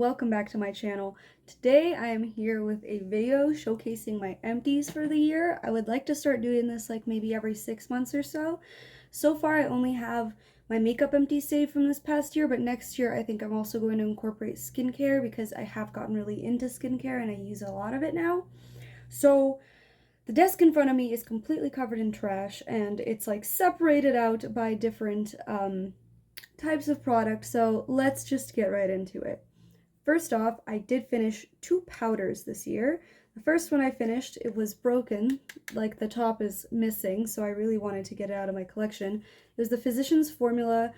Welcome back to my channel. Today I am here with a video showcasing my empties for the year. I would like to start doing this like maybe every 6 months or so. So far I only have my makeup empties saved from this past year, but next year I think I'm also going to incorporate skincare because I have gotten really into skincare and I use a lot of it now. So the desk in front of me is completely covered in trash and it's like separated out by different types of products, so let's just get right into it. First off, I did finish 2 powders this year. The first one I finished, it was broken, like the top is missing, so I really wanted to get it out of my collection. It was the Physicians Formula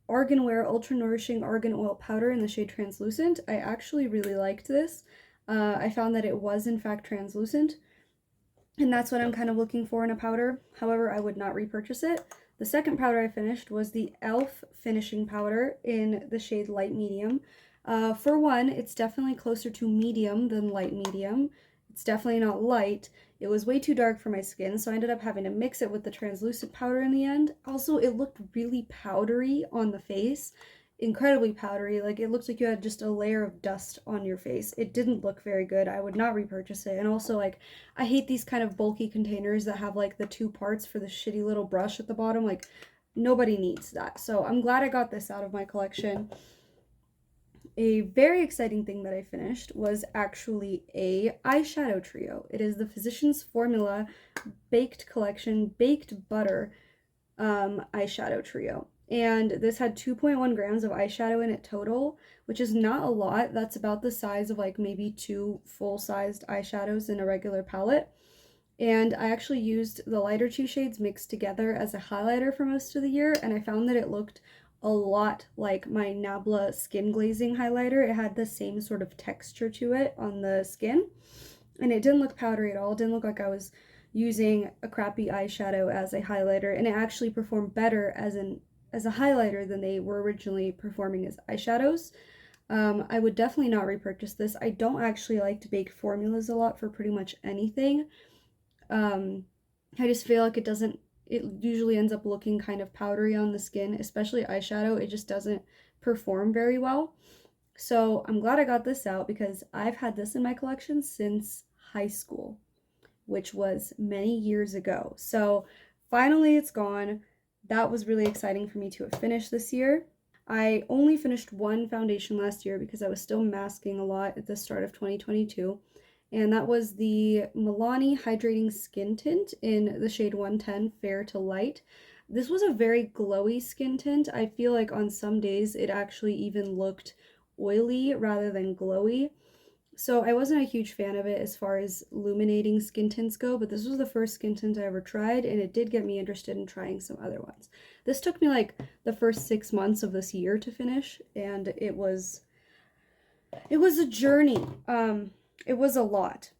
Argan Wear Ultra Nourishing Argan Oil Powder in the shade Translucent. I actually really liked this. I found that it was in fact translucent, and that's what I'm kind of looking for in a powder. However, I would not repurchase it. The second powder I finished was the e.l.f. Finishing Powder in the shade Light Medium. For one, it's definitely closer to medium than light medium. It's definitely not light. It was way too dark for my skin, so I ended up having to mix it with the translucent powder in the end. Also, it looked really powdery on the face. Incredibly powdery. Like, it looked like you had just a layer of dust on your face. It didn't look very good. I would not repurchase it. And also, like, I hate these kind of bulky containers that have, like, the 2 parts for the shitty little brush at the bottom. Like, nobody needs that. So I'm glad I got this out of my collection. A very exciting thing that I finished was actually a eyeshadow trio. It is the Physicians Formula Baked Collection Baked Butter eyeshadow trio. And this had 2.1 grams of eyeshadow in it total, which is not a lot. That's about the size of like maybe 2 full-sized eyeshadows in a regular palette. And I actually used the lighter 2 shades mixed together as a highlighter for most of the year, and I found that it looked a lot like my Nebula skin glazing highlighter. It had the same sort of texture to it on the skin, and it didn't look powdery at all. It didn't look like I was using a crappy eyeshadow as a highlighter, and it actually performed better as a highlighter than they were originally performing as eyeshadows. I would definitely not repurchase this. I don't actually like to bake formulas a lot for pretty much anything. I just feel like it usually ends up looking kind of powdery on the skin, especially eyeshadow. It just doesn't perform very well. So I'm glad I got this out because I've had this in my collection since high school, which was many years ago. So finally it's gone. That was really exciting for me to have finished this year. I only finished 1 foundation last year because I was still masking a lot at the start of 2022. And that was the Milani Hydrating Skin Tint in the shade 110 Fair to Light. This was a very glowy skin tint. I feel like on some days it actually even looked oily rather than glowy. So I wasn't a huge fan of it as far as illuminating skin tints go, but this was the first skin tint I ever tried, and it did get me interested in trying some other ones. This took me like the first 6 months of this year to finish, and it was a journey. It was a lot.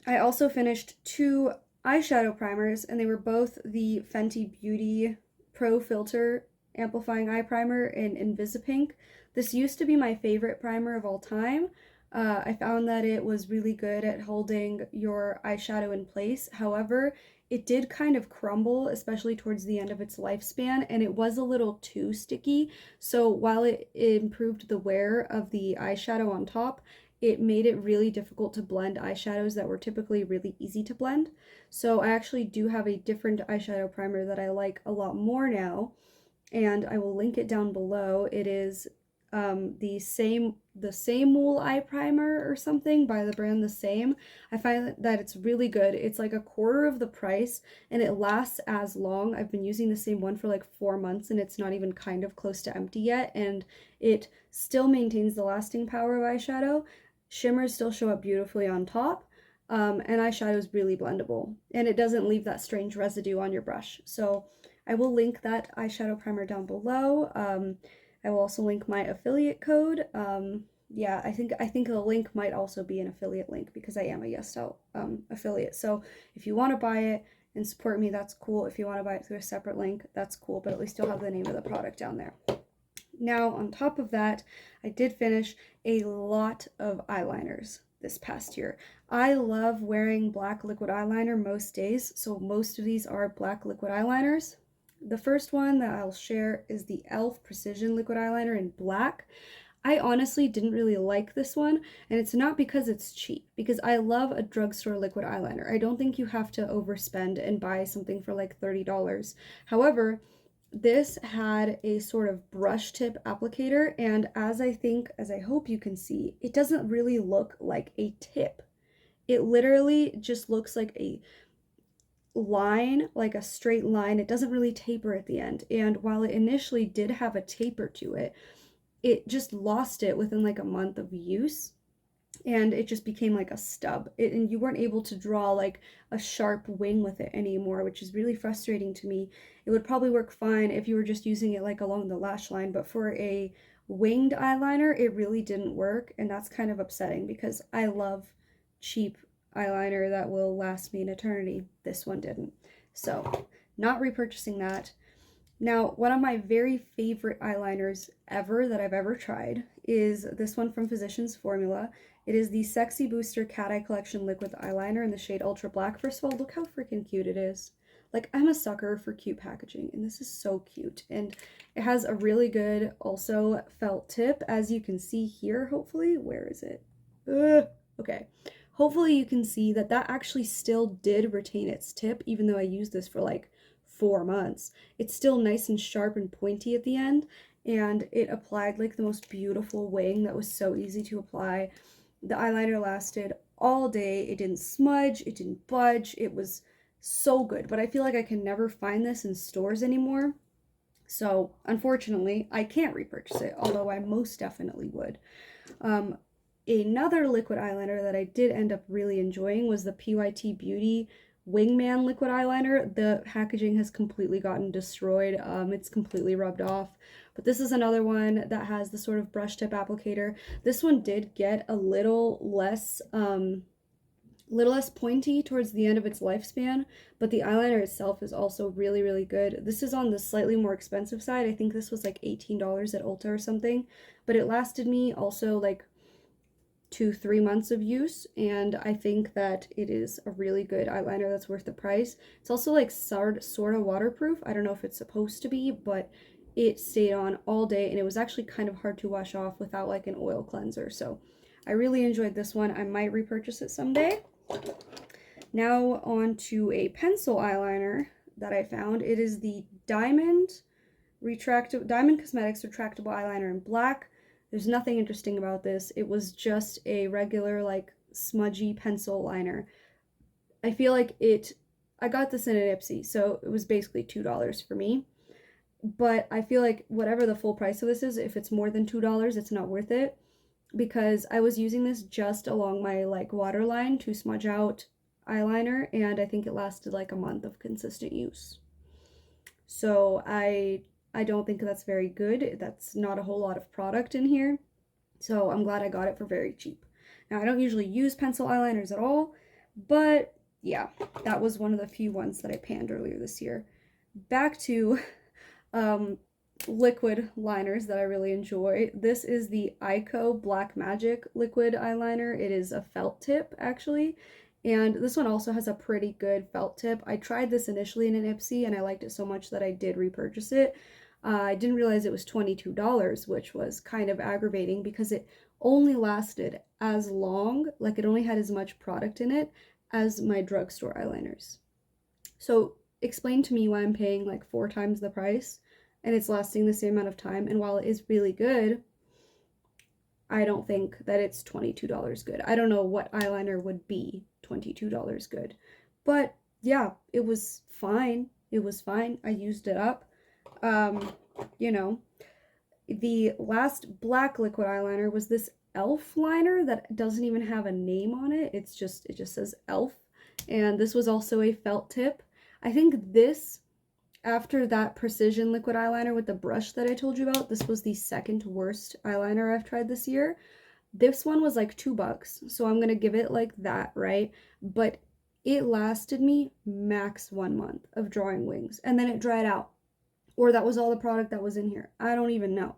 I also finished 2 eyeshadow primers, and they were both the Fenty Beauty Pro Filter Amplifying Eye Primer in Invisipink. This used to be my favorite primer of all time. I found that it was really good at holding your eyeshadow in place. However, it did kind of crumble, especially towards the end of its lifespan, and it was a little too sticky. So while it improved the wear of the eyeshadow on top, it made it really difficult to blend eyeshadows that were typically really easy to blend. So I actually do have a different eyeshadow primer that I like a lot more now, and I will link it down below. It is the same wool eye primer or something by the brand The Same. I find that it's really good. It's like a quarter of the price and it lasts as long. I've been using the same one for like 4 months and it's not even kind of close to empty yet, and it still maintains the lasting power of eyeshadow. Shimmers still show up beautifully on top, and eyeshadow is really blendable, and it doesn't leave that strange residue on your brush. So I will link that eyeshadow primer down below. I will also link my affiliate code. Yeah, I think the link might also be an affiliate link because I am a YesStyle affiliate. So if you want to buy it and support me, that's cool. If you want to buy it through a separate link, that's cool, but at least you'll have the name of the product down there. Now, on top of that, I did finish a lot of eyeliners this past year. I love wearing black liquid eyeliner most days, so most of these are black liquid eyeliners. The first one that I'll share is the e.l.f. Precision Liquid Eyeliner in black. I honestly didn't really like this one, and it's not because it's cheap, because I love a drugstore liquid eyeliner. I don't think you have to overspend and buy something for like $30. However, this had a sort of brush tip applicator, and as I hope you can see, it doesn't really look like a tip. It literally just looks like a line, like a straight line. It doesn't really taper at the end. And while it initially did have a taper to it, it just lost it within like a month of use, and it just became like a stub. And you weren't able to draw like a sharp wing with it anymore, which is really frustrating to me. It would probably work fine if you were just using it like along the lash line, but for a winged eyeliner, it really didn't work, and that's kind of upsetting because I love cheap eyeliner that will last me an eternity. This one didn't. So, not repurchasing that. Now, one of my very favorite eyeliners ever that I've ever tried is this one from Physicians Formula. It is the Sexy Booster Cat Eye Collection Liquid Eyeliner in the shade Ultra Black. First of all, look how freaking cute it is. Like, I'm a sucker for cute packaging, and this is so cute. And it has a really good, also, felt tip, as you can see here, hopefully. Where is it? Okay. Hopefully you can see that that actually still did retain its tip, even though I used this for like 4 months. It's still nice and sharp and pointy at the end, and it applied like the most beautiful wing that was so easy to apply. The eyeliner lasted all day. It didn't smudge, it didn't budge. It was so good, but I feel like I can never find this in stores anymore. So unfortunately, I can't repurchase it, although I most definitely would. Another liquid eyeliner that I did end up really enjoying was the PYT Beauty Wingman liquid eyeliner. The packaging has completely gotten destroyed. It's completely rubbed off. But this is another one that has the sort of brush tip applicator. This one did get a little less pointy towards the end of its lifespan, but the eyeliner itself is also really, really good. This is on the slightly more expensive side. I think this was like $18 at Ulta or something, but it lasted me also like 2-3 months of use, and I think that it is a really good eyeliner that's worth the price. It's also like sort of waterproof. I don't know if it's supposed to be, but it stayed on all day, and it was actually kind of hard to wash off without like an oil cleanser. So I really enjoyed this one. I might repurchase it someday. Now on to a pencil eyeliner that I found. It is the Diamond Cosmetics retractable eyeliner in black. There's nothing interesting about this. It was just a regular, like, smudgy pencil liner. I feel like I got this in an Ipsy, so it was basically $2 for me. But I feel like whatever the full price of this is, if it's more than $2, it's not worth it. Because I was using this just along my, like, waterline to smudge out eyeliner, and I think it lasted, like, a month of consistent use. So I don't think that's very good. That's not a whole lot of product in here. So I'm glad I got it for very cheap. Now, I don't usually use pencil eyeliners at all, but yeah, that was one of the few ones that I panned earlier this year. Back to liquid liners that I really enjoy. This is the Eyeko Black Magic liquid eyeliner. It is a felt tip, actually. And this one also has a pretty good felt tip. I tried this initially in an Ipsy, and I liked it so much that I did repurchase it. I didn't realize it was $22, which was kind of aggravating because it only lasted as long, like it only had as much product in it as my drugstore eyeliners. So explain to me why I'm paying like 4 times the price and it's lasting the same amount of time. And while it is really good, I don't think that it's $22 good. I don't know what eyeliner would be $22 good. But yeah, it was fine. It was fine. I used it up. You know, the last black liquid eyeliner was this Elf liner that doesn't even have a name on it. It just says Elf. And this was also a felt tip. I think this, after that precision liquid eyeliner with the brush that I told you about, this was the second worst eyeliner I've tried this year. This one was like $2, so I'm gonna give it like that, right? But it lasted me max 1 month of drawing wings, and then it dried out. Or that was all the product that was in here. I don't even know.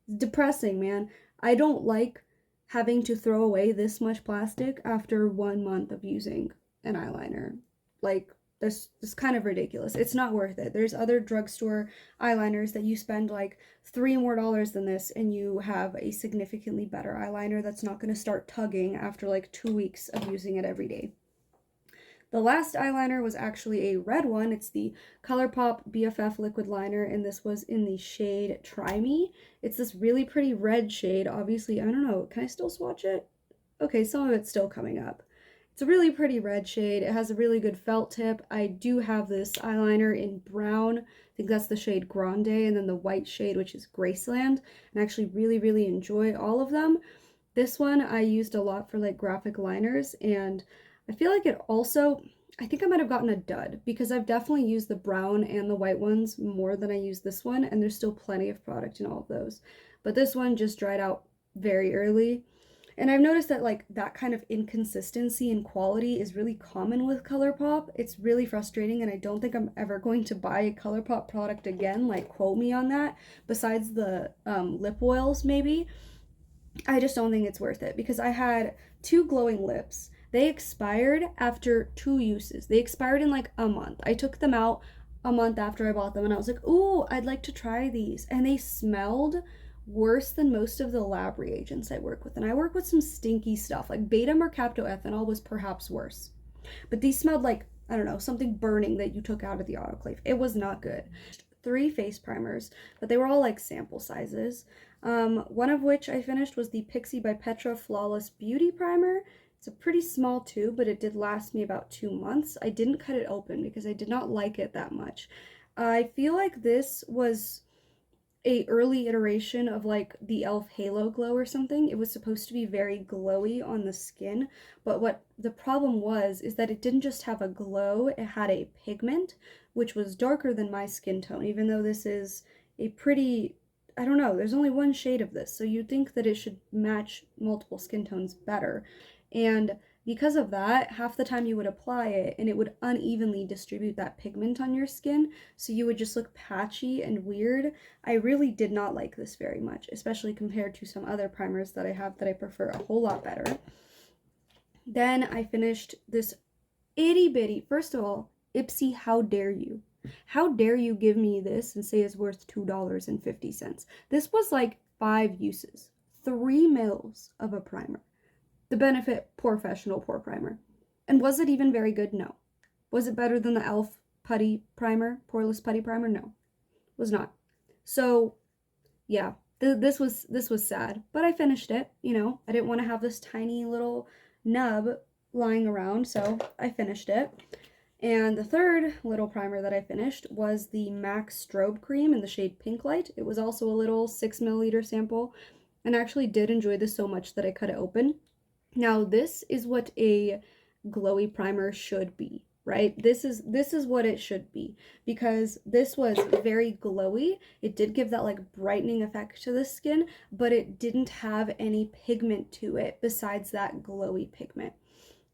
It's depressing, man. I don't like having to throw away this much plastic after 1 month of using an eyeliner. Like, this is kind of ridiculous. It's not worth it. There's other drugstore eyeliners that you spend like $3 more than this and you have a significantly better eyeliner that's not going to start tugging after like 2 weeks of using it every day. The last eyeliner was actually a red one. It's the Colourpop BFF Liquid Liner, and this was in the shade Try Me. It's this really pretty red shade. Obviously, I don't know, can I still swatch it? Okay, some of it's still coming up. It's a really pretty red shade. It has a really good felt tip. I do have this eyeliner in brown. I think that's the shade Grande, and then the white shade, which is Graceland. And I actually really enjoy all of them. This one I used a lot for like graphic liners, and I feel like it also, I think I might have gotten a dud because I've definitely used the brown and the white ones more than I use this one, and there's still plenty of product in all of those. But this one just dried out very early. And I've noticed that like that kind of inconsistency in quality is really common with Colourpop. It's really frustrating, and I don't think I'm ever going to buy a Colourpop product again, like quote me on that, besides the lip oils maybe. I just don't think it's worth it because I had 2 glowing lips. They expired after 2 uses. They expired in like a month. I took them out a month after I bought them and I was like, ooh, I'd like to try these. And they smelled worse than most of the lab reagents I work with. And I work with some stinky stuff, like beta mercaptoethanol was perhaps worse. But these smelled like, I don't know, something burning that you took out of the autoclave. It was not good. 3 face primers, but they were all like sample sizes. One of which I finished was the Pixi by Petra Flawless Beauty Primer. It's a pretty small tube, but it did last me about 2 months. I didn't cut it open because I did not like it that much. I feel like this was a early iteration of like the e.l.f. Halo Glow or something. It was supposed to be very glowy on the skin, but what the problem was is that it didn't just have a glow, it had a pigment, which was darker than my skin tone, even though this is a pretty, I don't know, there's only 1 shade of this, so you'd think that it should match multiple skin tones better. And because of that, half the time you would apply it and it would unevenly distribute that pigment on your skin, so you would just look patchy and weird. I really did not like this very much, especially compared to some other primers that I have that I prefer a whole lot better. Then I finished this itty bitty, first of all, Ipsy, how dare you? How dare you give me this and say it's worth $2.50? This was like 5 uses, 3 mils of a primer. The Benefit Professional Pore Primer. And was it even very good? No. Was it better than the e.l.f. Putty Primer, Poreless Putty Primer? No. Was not. So, yeah, this was sad. But I finished it, you know. I didn't want to have this tiny little nub lying around, so I finished it. And the third little primer that I finished was the MAC Strobe Cream in the shade Pink Light. It was also a little 6 milliliter sample, and I actually did enjoy this so much that I cut it open. Now, this is what a glowy primer should be, right? This is what it should be, because this was very glowy. It did give that like brightening effect to the skin, but it didn't have any pigment to it besides that glowy pigment.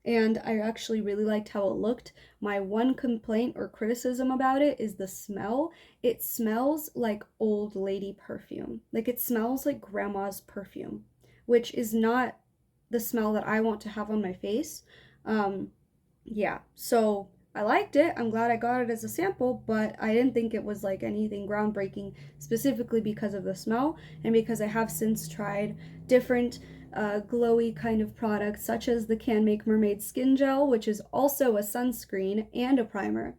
And I actually really liked how it looked. My one complaint or criticism about it is the smell. It smells like old lady perfume. Like it smells like grandma's perfume, which is not the smell that I want to have on my face. Yeah, so I liked it. I'm glad I got it as a sample, but I didn't think it was like anything groundbreaking, specifically because of the smell and because I have since tried different glowy kind of products, such as the Can Make Mermaid Skin Gel, which is also a sunscreen and a primer,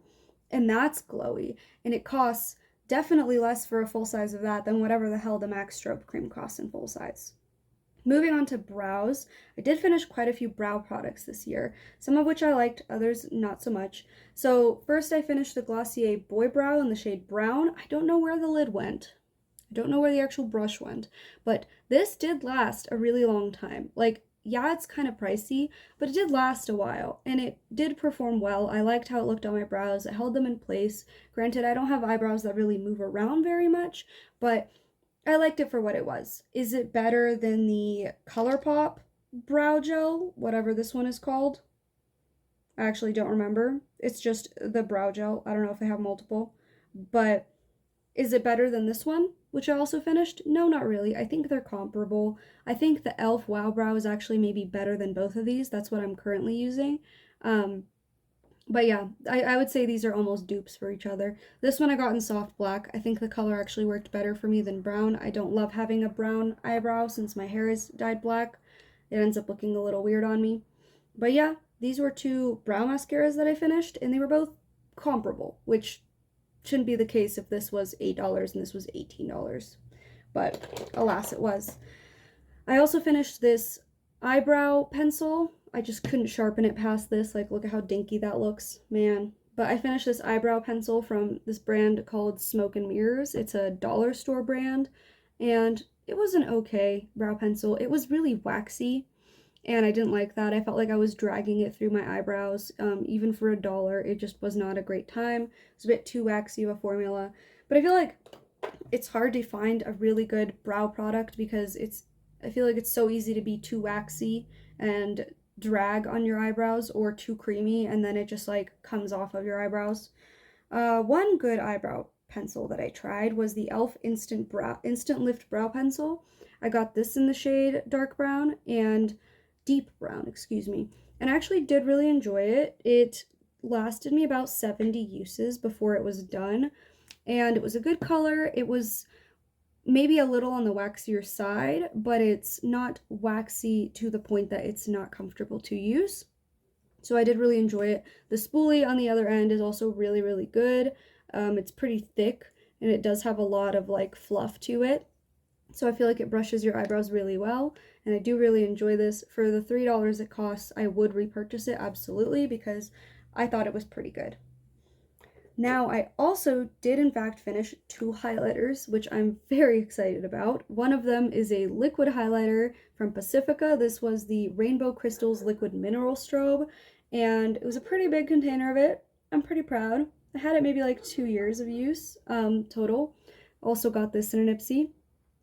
and that's glowy, and it costs definitely less for a full size of that than whatever the hell the MAC Strobe Cream costs in full size. Moving on to brows, I did finish quite a few brow products this year, some of which I liked, others not so much. So first I finished the Glossier Boy Brow in the shade Brown. I don't know where the lid went. I don't know where the actual brush went, but this did last a really long time. Like, yeah, it's kind of pricey, but it did last a while, and it did perform well. I liked how it looked on my brows. It held them in place. Granted, I don't have eyebrows that really move around very much, but I liked it for what it was. Is it better than the Colourpop Brow Gel, whatever this one is called? I actually don't remember. It's just the brow gel. I don't know if they have multiple. But is it better than this one, which I also finished? No, not really. I think they're comparable. I think the e.l.f. Wow Brow is actually maybe better than both of these. That's what I'm currently using. But yeah, I would say these are almost dupes for each other. This one I got in soft black. I think the color actually worked better for me than brown. I don't love having a brown eyebrow since my hair is dyed black. It ends up looking a little weird on me. But yeah, these were two brow mascaras that I finished, and they were both comparable, which shouldn't be the case if this was $8 and this was $18. But alas, it was. I also finished this eyebrow pencil. I just couldn't sharpen it past this. Like, look at how dinky that looks, man. But I finished this eyebrow pencil from this brand called Smoke and Mirrors. It's a dollar store brand, and it was an okay brow pencil. It was really waxy, and I didn't like that. I felt like I was dragging it through my eyebrows. Even for $1, it just was not a great time. It was a bit too waxy of a formula. But I feel like it's hard to find a really good brow product because I feel like it's so easy to be too waxy and drag on your eyebrows, or too creamy and then it just like comes off of your eyebrows. One good eyebrow pencil that I tried was the e.l.f. Instant Lift Brow Pencil. I got this in the shade dark brown and deep brown, excuse me. And I actually did really enjoy it. It lasted me about 70 uses before it was done. And it was a good color. It was maybe a little on the waxier side, but it's not waxy to the point that it's not comfortable to use. So I did really enjoy it. The spoolie on the other end is also really, really good. It's pretty thick, and it does have a lot of like fluff to it. So I feel like it brushes your eyebrows really well, and I do really enjoy this. For the $3 it costs, I would repurchase it absolutely because I thought it was pretty good. Now, I also did in fact finish 2 highlighters, which I'm very excited about. One of them is a liquid highlighter from Pacifica. This was the Rainbow Crystals Liquid Mineral Strobe, and it was a pretty big container of it. I'm pretty proud. I had it maybe like 2 years of use total. Also got this in an Ipsy.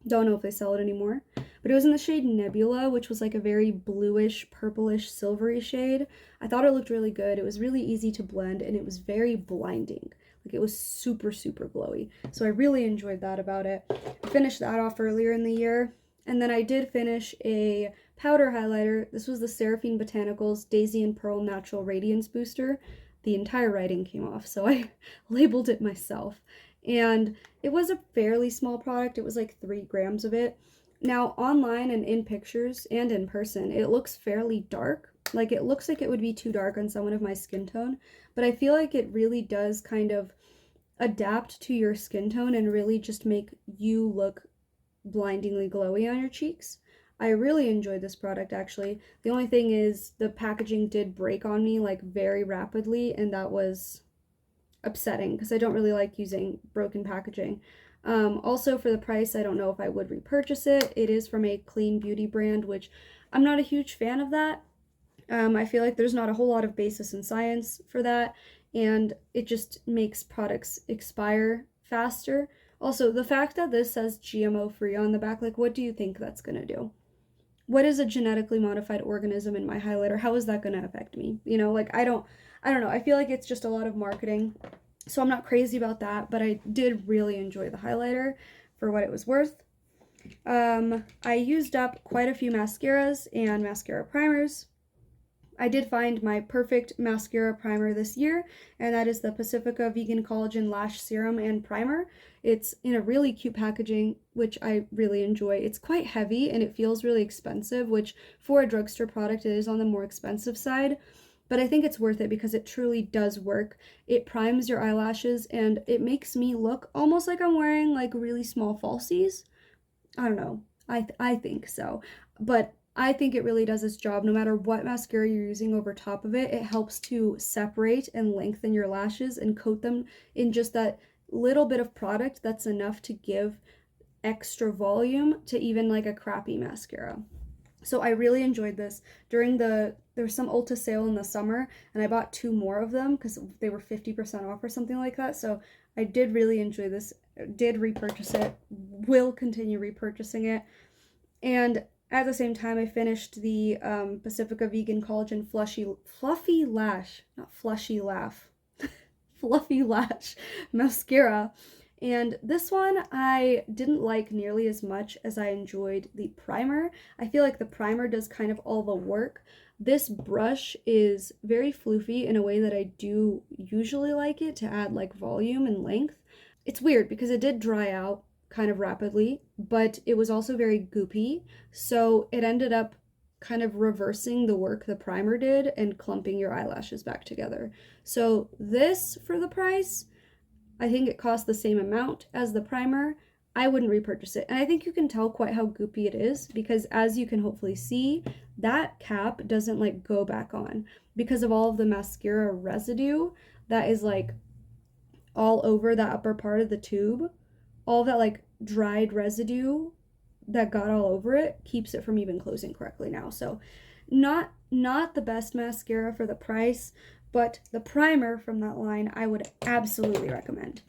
Don't know if they sell it anymore. But it was in the shade Nebula, which was like a very bluish, purplish, silvery shade. I thought it looked really good. It was really easy to blend, and it was very blinding. Like, it was super, super glowy. So I really enjoyed that about it. I finished that off earlier in the year. And then I did finish a powder highlighter. This was the Seraphine Botanicals Daisy and Pearl Natural Radiance Booster. The entire writing came off, so I labeled it myself. And it was a fairly small product. It was like 3 grams of it. Now, online and in pictures and in person, it looks fairly dark. Like, it looks like it would be too dark on someone of my skin tone, but I feel like it really does kind of adapt to your skin tone and really just make you look blindingly glowy on your cheeks. I really enjoyed this product, actually. The only thing is the packaging did break on me like very rapidly, and that was upsetting because I don't really like using broken packaging. Also, for the price, I don't know if I would repurchase it. It is from a clean beauty brand, which I'm not a huge fan of that. I feel like there's not a whole lot of basis in science for that, and it just makes products expire faster. Also, the fact that this says GMO free on the back, like, what do you think that's gonna do? What is a genetically modified organism in my highlighter? How is that gonna affect me? You know, like, I don't know. I feel like it's just a lot of marketing. So I'm not crazy about that, but I did really enjoy the highlighter for what it was worth. I used up quite a few mascaras and mascara primers. I did find my perfect mascara primer this year, and that is the Pacifica Vegan Collagen Lash Serum and Primer. It's in a really cute packaging, which I really enjoy. It's quite heavy, and it feels really expensive, which for a drugstore product, it is on the more expensive side. But I think it's worth it because it truly does work. It primes your eyelashes, and it makes me look almost like I'm wearing like really small falsies. I don't know. I think so. But I think it really does its job. No matter what mascara you're using over top of it, it helps to separate and lengthen your lashes and coat them in just that little bit of product that's enough to give extra volume to even like a crappy mascara. So I really enjoyed this. There was some Ulta sale in the summer, and I bought 2 more of them because they were 50% off or something like that. So I did really enjoy this, did repurchase it, will continue repurchasing it. And at the same time, I finished the Pacifica Vegan Collagen Fluffy Lash, not Flushy Laugh, Fluffy Lash mascara. And this one I didn't like nearly as much as I enjoyed the primer. I feel like the primer does kind of all the work. This brush is very floofy in a way that I do usually like it, to add like volume and length. It's weird because it did dry out kind of rapidly, but it was also very goopy, so it ended up kind of reversing the work the primer did and clumping your eyelashes back together. So this, for the price, I think it cost the same amount as the primer. I wouldn't repurchase it. And I think you can tell quite how goopy it is, because as you can hopefully see, that cap doesn't like go back on because of all of the mascara residue that is like all over the upper part of the tube. All that like dried residue that got all over it keeps it from even closing correctly now. So not the best mascara for the price, but the primer from that line I would absolutely recommend.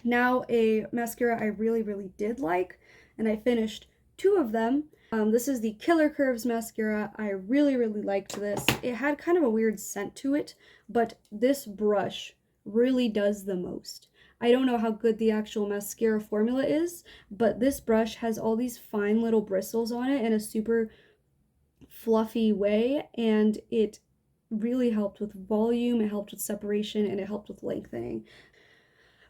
Now, a mascara I really did like, and I finished 2 of them. This is the Killer Curves mascara. I really liked this. It had kind of a weird scent to it, but this brush really does the most. I don't know how good the actual mascara formula is, but this brush has all these fine little bristles on it in a super fluffy way, and it really helped with volume, it helped with separation, and it helped with lengthening.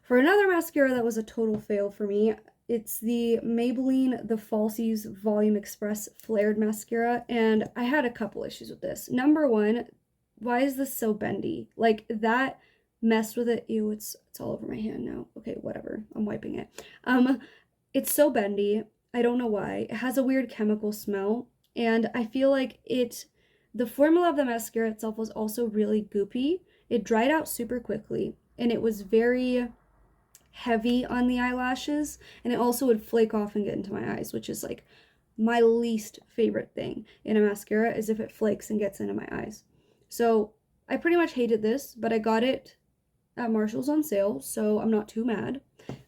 For another mascara that was a total fail for me, it's the Maybelline The Falsies Volume Express Flared Mascara, and I had a couple issues with this. Number one, why is this so bendy? Like, that messed with it. Ew, it's all over my hand now. Okay, whatever. I'm wiping it. It's so bendy. I don't know why. It has a weird chemical smell, and I feel like the formula of the mascara itself was also really goopy. It dried out super quickly, and it was very heavy on the eyelashes, and it also would flake off and get into my eyes, which is like my least favorite thing in a mascara, is if it flakes and gets into my eyes. So I pretty much hated this, but I got it at Marshall's on sale, so I'm not too mad.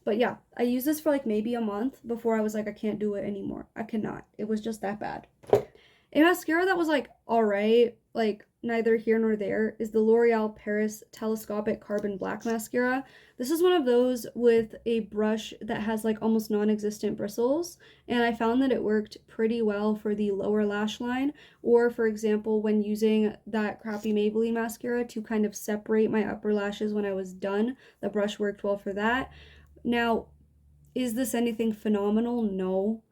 But yeah, I used this for like maybe a month before I was like, I can't do it anymore. I cannot. It was just that bad. A mascara that was like alright, like neither here nor there, is the L'Oreal Paris Telescopic Carbon Black Mascara. This is one of those with a brush that has like almost non-existent bristles, and I found that it worked pretty well for the lower lash line, or for example when using that crappy Maybelline mascara to kind of separate my upper lashes when I was done. The brush worked well for that. Now, is this anything phenomenal? No.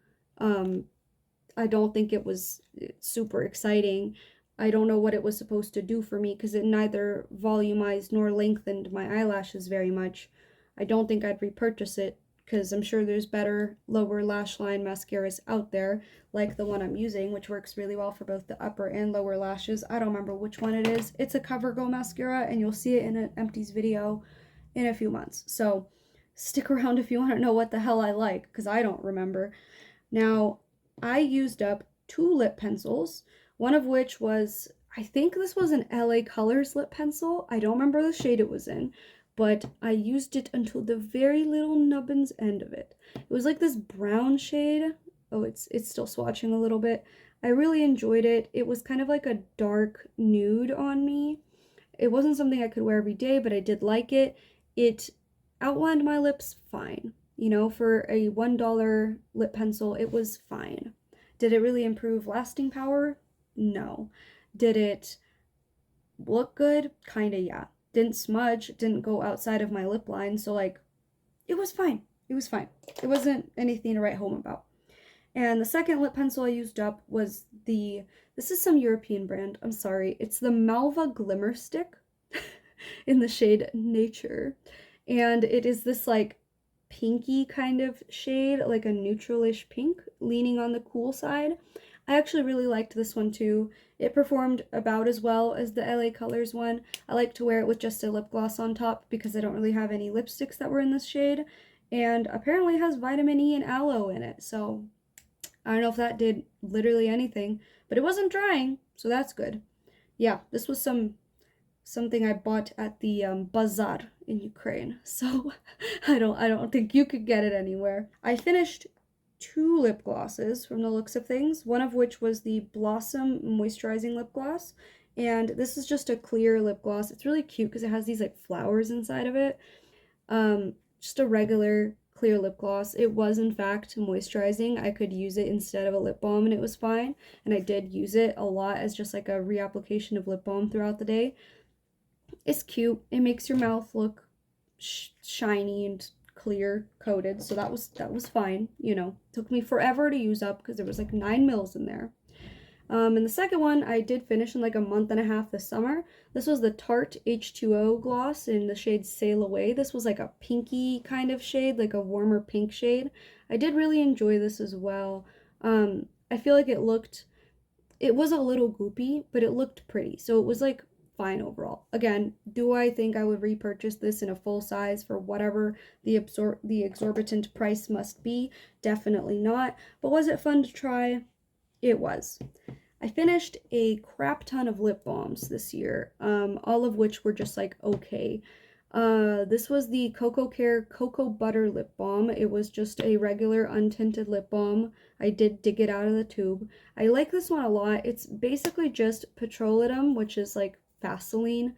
I don't think it was super exciting. I don't know what it was supposed to do for me because it neither volumized nor lengthened my eyelashes very much. I don't think I'd repurchase it because I'm sure there's better lower lash line mascaras out there, like the one I'm using, which works really well for both the upper and lower lashes. I don't remember which one it is. It's a CoverGirl mascara, and you'll see it in an Empties video in a few months. So stick around if you want to know what the hell I like, because I don't remember. Now, I used up 2 lip pencils, one of which was, I think this was an LA Colors lip pencil. I don't remember the shade it was in, but I used it until the very little nubbins end of it. It was like this brown shade. Oh, it's still swatching a little bit. I really enjoyed it. It was kind of like a dark nude on me. It wasn't something I could wear every day, but I did like it. It outlined my lips fine. You know, for a $1 lip pencil, it was fine. Did it really improve lasting power? No. Did it look good? Kinda, yeah. Didn't smudge, didn't go outside of my lip line, so like, it was fine. It was fine. It wasn't anything to write home about. And the second lip pencil I used up was this is some European brand, I'm sorry. It's the Malva Glimmer Stick in the shade Nature. And it is this like pinky kind of shade, like a neutralish pink, leaning on the cool side. I actually really liked this one too. It performed about as well as the LA Colors one. I like to wear it with just a lip gloss on top because I don't really have any lipsticks that were in this shade, and apparently it has vitamin E and aloe in it, so I don't know if that did literally anything, but it wasn't drying, so that's good. Yeah, this was something I bought at the bazaar in Ukraine, so I don't think you could get it anywhere. I finished 2 lip glosses from the looks of things, one of which was the Blossom Moisturizing Lip Gloss, and this is just a clear lip gloss. It's really cute because it has these like flowers inside of it. just a regular clear lip gloss. It was in fact moisturizing. I could use it instead of a lip balm and it was fine. And I did use it a lot as just like a reapplication of lip balm throughout the day. It's cute. It makes your mouth look shiny and clear coated, so that was fine. You know, took me forever to use up because there was like 9 mils in there. And the second one I did finish in like a month and a half this summer. This was the Tarte H2O gloss in the shade Sail Away. This was like a pinky kind of shade, like a warmer pink shade. I did really enjoy this as well. I feel like it was a little goopy, but it looked pretty. So it was like fine overall. Again, do I think I would repurchase this in a full size for whatever the exorbitant price must be? Definitely not. But was it fun to try? It was. I finished a crap ton of lip balms this year, all of which were just like okay. This was the Cocoa Care Cocoa Butter Lip Balm. It was just a regular untinted lip balm. I did dig it out of the tube. I like this one a lot. It's basically just petrolatum, which is like Vaseline.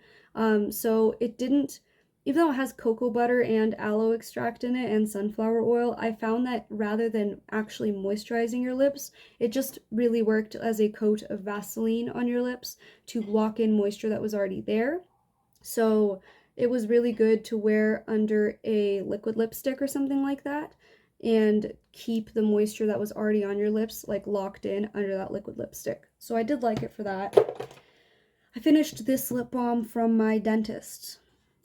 So it didn't, even though it has cocoa butter and aloe extract in it and sunflower oil, I found that rather than actually moisturizing your lips, it just really worked as a coat of Vaseline on your lips to lock in moisture that was already there. So it was really good to wear under a liquid lipstick or something like that and keep the moisture that was already on your lips like locked in under that liquid lipstick. So I did like it for that. I finished this lip balm from my dentist.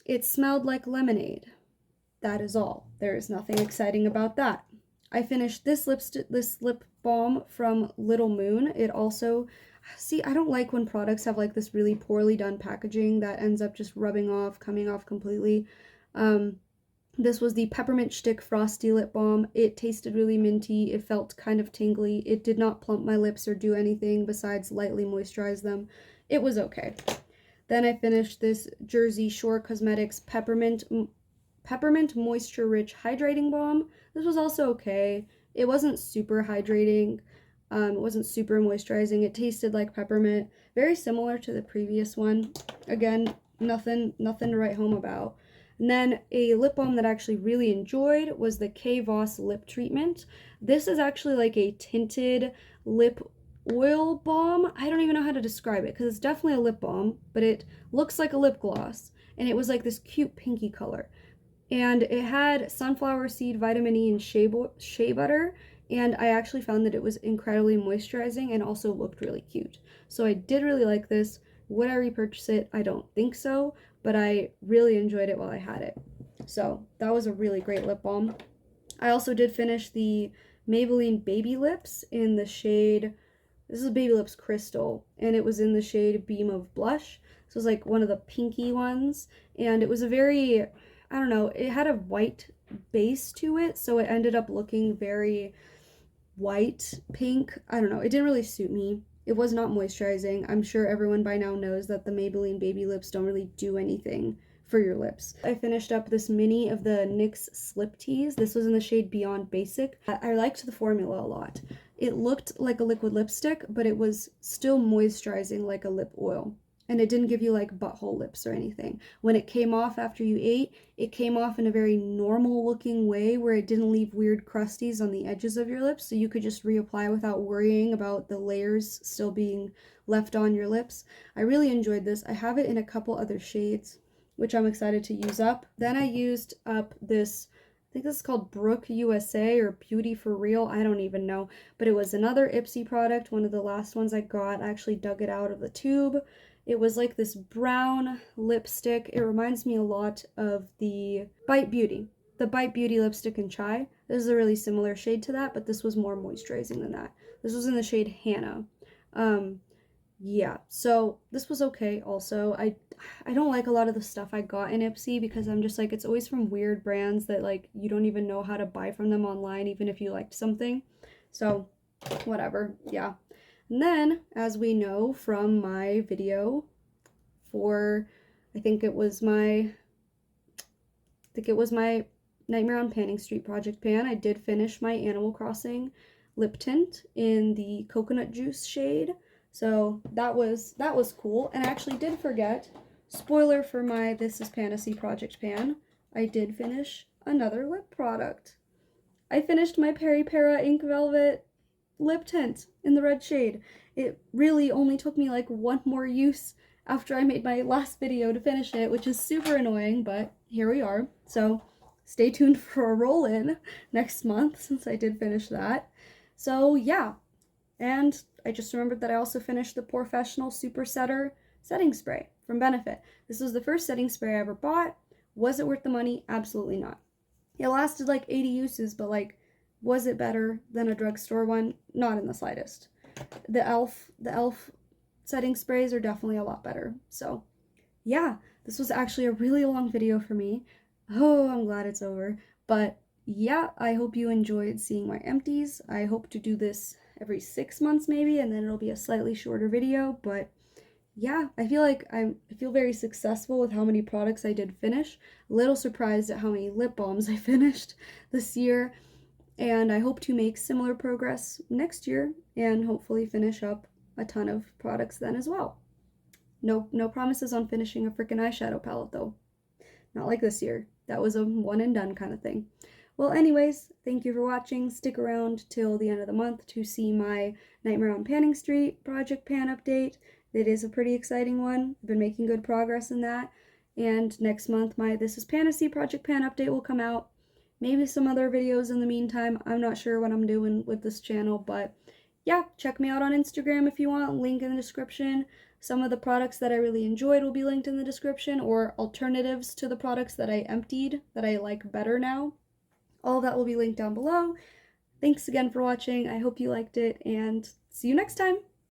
It smelled like lemonade. That is all. There is nothing exciting about that. I finished this lip balm from Little Moon. It also, see, I don't like when products have like this really poorly done packaging that ends up just rubbing off, coming off completely. This was the Peppermint Stick Frosty Lip Balm. It tasted really minty. It felt kind of tingly. It did not plump my lips or do anything besides lightly moisturize them. It was okay. Then I finished this Jersey Shore Cosmetics Peppermint Moisture Rich Hydrating Balm. This was also okay. It wasn't super hydrating. It wasn't super moisturizing. It tasted like peppermint. Very similar to the previous one. Again, nothing to write home about. And then a lip balm that I actually really enjoyed was the K. Voss Lip Treatment. This is actually like a tinted lip oil balm. I don't even know how to describe it because it's definitely a lip balm, but it looks like a lip gloss, and it was like this cute pinky color, and it had sunflower seed, vitamin E, and shea butter, and I actually found that it was incredibly moisturizing and also looked really cute. So I did really like this. Would I repurchase it? I don't think so, but I really enjoyed it while I had it. So that was a really great lip balm. I also did finish the Maybelline Baby Lips in the shade, this is Baby Lips Crystal, and it was in the shade Beam of Blush. So it was like one of the pinky ones, and it was a very, I don't know, it had a white base to it, so it ended up looking very white pink. I don't know, it didn't really suit me. It was not moisturizing. I'm sure everyone by now knows that the Maybelline Baby Lips don't really do anything for your lips. I finished up this mini of the NYX Slip Tease. This was in the shade Beyond Basic. I liked the formula a lot. It looked like a liquid lipstick, but it was still moisturizing like a lip oil. And it didn't give you like butthole lips or anything. When it came off after you ate, it came off in a very normal looking way where it didn't leave weird crusties on the edges of your lips, so you could just reapply without worrying about the layers still being left on your lips. I really enjoyed this. I have it in a couple other shades, which I'm excited to use up. Then I used up this, I think this is called Brook USA or Beauty for Real, I don't even know, but it was another Ipsy product, one of the last ones I got. I actually dug it out of the tube. It was like this brown lipstick. It reminds me a lot of the Bite Beauty lipstick in Chai. This is a really similar shade to that, but this was more moisturizing than that. This was in the shade Hannah. Yeah, so this was okay also. I don't like a lot of the stuff I got in Ipsy because I'm just like, it's always from weird brands that like you don't even know how to buy from them online even if you liked something. So whatever, yeah. And then, as we know from my video for, I think it was my Nightmare on Panning Street project pan, I did finish my Animal Crossing lip tint in the coconut juice shade. So that was cool. And I actually did forget, spoiler for my This Is Fantasy project pan, I did finish another lip product. I finished my Peri Para Ink Velvet lip tint in the red shade. It really only took me like one more use after I made my last video to finish it, which is super annoying, but here we are. So stay tuned for a roll-in next month since I did finish that. So yeah, and I just remembered that I also finished the Professional Super Setter setting spray from Benefit. This was the first setting spray I ever bought. Was it worth the money? Absolutely not. It lasted like 80 uses, but like, was it better than a drugstore one? Not in the slightest. The e.l.f. setting sprays are definitely a lot better. So yeah, this was actually a really long video for me. Oh, I'm glad it's over. But yeah, I hope you enjoyed seeing my empties. I hope to do this every 6 months maybe, and then it'll be a slightly shorter video. But yeah, I feel like I feel very successful with how many products I did finish. A little surprised at how many lip balms I finished this year. And I hope to make similar progress next year and hopefully finish up a ton of products then as well. No promises on finishing a freaking eyeshadow palette though. Not like this year. That was a one and done kind of thing. Well, anyways, thank you for watching. Stick around till the end of the month to see my Nightmare on Panning Street Project Pan update. It is a pretty exciting one. I've been making good progress in that. And next month, my This Is Fantasy Project Pan update will come out. Maybe some other videos in the meantime. I'm not sure what I'm doing with this channel, but yeah, check me out on Instagram if you want. Link in the description. Some of the products that I really enjoyed will be linked in the description, or alternatives to the products that I emptied that I like better now. All that will be linked down below. Thanks again for watching. I hope you liked it, and see you next time.